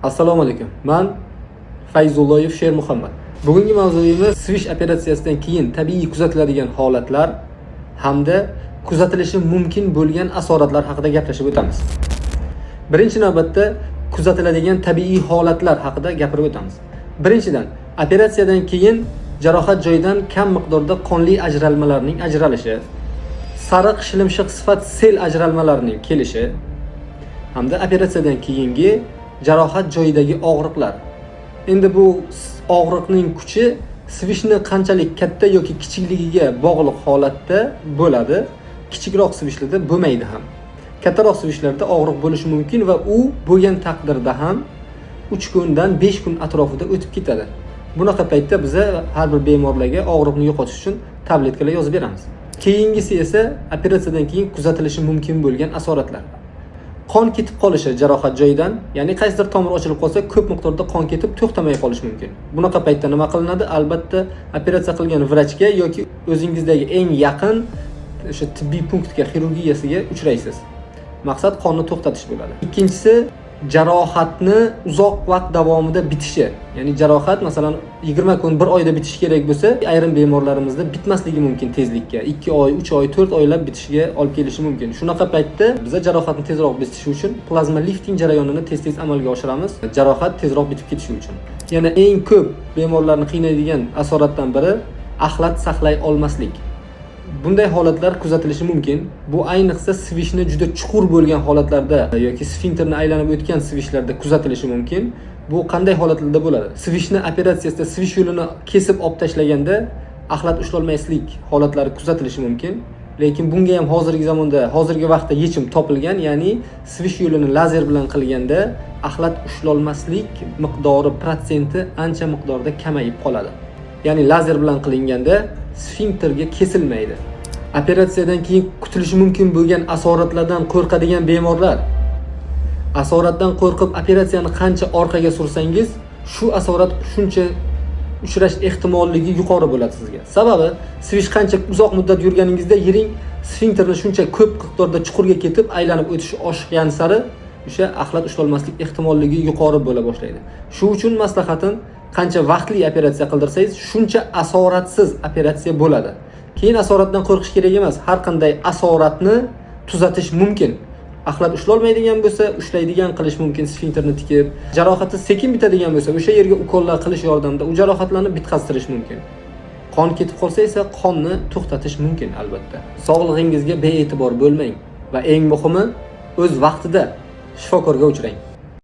Assalomu alaykum. Men Fayzullayev Sher Muhammad. Bugungi mavzuyimiz svish operatsiyasidan keyin tabiiy kuzatiladigan holatlar hamda kuzatilishi mumkin bo'lgan asoratlar haqida gaplashib o'tamiz. Birinchi navbatda kuzatiladigan tabiiy holatlar haqida gapirib o'tamiz. Birinchidan, operatsiyadan keyin jarohat joyidan kam miqdorda qonli ajralmalarning ajralishi, sariq shilimshiq sifat sel ajralmalarining kelishi hamda operatsiyadan keyingi jarohat joyidagi og'riqlar. Endi bu og'riqning kuchi svishni qanchalik katta yoki kichikligiga bog'liq holatda bo'ladi. Kichikroq svishlarda bo'lmaydi ham. Kattaroq svishlarda og'riq bo'lishi mumkin va u bo'lgan taqdirda ham 3 kundan 5 kun atrofida o'tib ketadi. Bunaqa paytda biz har bir bemorlarga og'riqni yo'qotish uchun tabletkalar yozib beramiz. Keyingisi esa operatsiyadan keyin kuzatilishi mumkin bo'lgan asoratlar. Qon ketib qolishi jarohat joyidan, ya'ni qaysidir tomir ochilib qolsa, ko'p miqdorda qon ketib to'xtamay qolishi mumkin. Bunaqa paytda nima qilinadi? Albatta, operatsiya qilgan vrachga yoki o'zingizdagi eng yaqin o'sha tibbiy punktga, xirurgiyasiga uchraysiz. Maqsad qonni to'xtatish bo'ladi. Ikkinchisi, jarohatni uzoq vaqt davomida bitishi. Ya'ni jarohat masalan 20 kun, 1 oyda bitish kerak bo'lsa, ayrim bemorlarimizda bitmasligi mumkin tezlikka. 2 oy, 3 oy, 4 oylab bitishiga olib kelishi mumkin. Shunaqa paytda biz jarohatni tezroq bitishi uchun plazma lifting jarayonini tez-tez amalga oshiramiz. Jarohat tezroq bitib ketishi uchun. Yana eng ko'p bemorlarni qiynaydigan asoratdan biri axlat saqlay olmaslik. Bunday holatlar kuzatilishi mumkin. Bu ayniqsa svishni juda chuqur bo'lgan holatlarda yoki sfinkterni aylanib o'tgan svishlarda kuzatilishi mumkin. Bu qanday holatlarda bo'ladi? Svishni operatsiyasida svish yo'lini kesib olib tashlaganda axlat ushlolmaslik holatlari kuzatilishi mumkin. Lekin bunga ham hozirgi zamonda, hozirgi vaqtda yechim topilgan, ya'ni svish yo'lini lazer bilan qilganda axlat ushlolmaslik miqdori protsenti ancha miqdorda kamayib qoladi. Ya'ni lazer bilan qilinganda sfinkterga kesilmaydi. Operatsiyadan keyin kutilishi mumkin bo'lgan asoratlardan qo'rqadigan bemorlar. Asoratdan qo'rqib operatsiyani qancha orqaga sursangiz, shu asorat shuncha uchrash ehtimolligi yuqori bo'ladi sizga. Sababi, svish qancha uzoq muddat yurganingizda yering sfinkterni shuncha ko'p miqdorda chuqurga ketib aylanib o'tishi oshgan sari o'sha axlat ushlolmaslik ehtimolligi yuqori bo'la boshlaydi. Shu uchun maslahatim, qancha vaqtli operatsiya qildirsangiz, shuncha asoratsiz operatsiya bo'ladi. Keyin asoratdan qo'rqish kerak emas. Har qanday asoratni tuzatish mumkin. Axlat ushlolmaydigan bo'lsa, ushlaydigan qilish mumkin, sfinkterni tikib. Jarohati sekin bitadigan bo'lsa, o'sha yerga ukollar qilish yordamida u jarohatlarni bitkaztirish mumkin. Qon ketib qolsa esa qonni to'xtatish mumkin albatta. Sog'lig'ingizga bee'tibor bo'lmang va eng muhimi, o'z vaqtida shifokorga uchrang.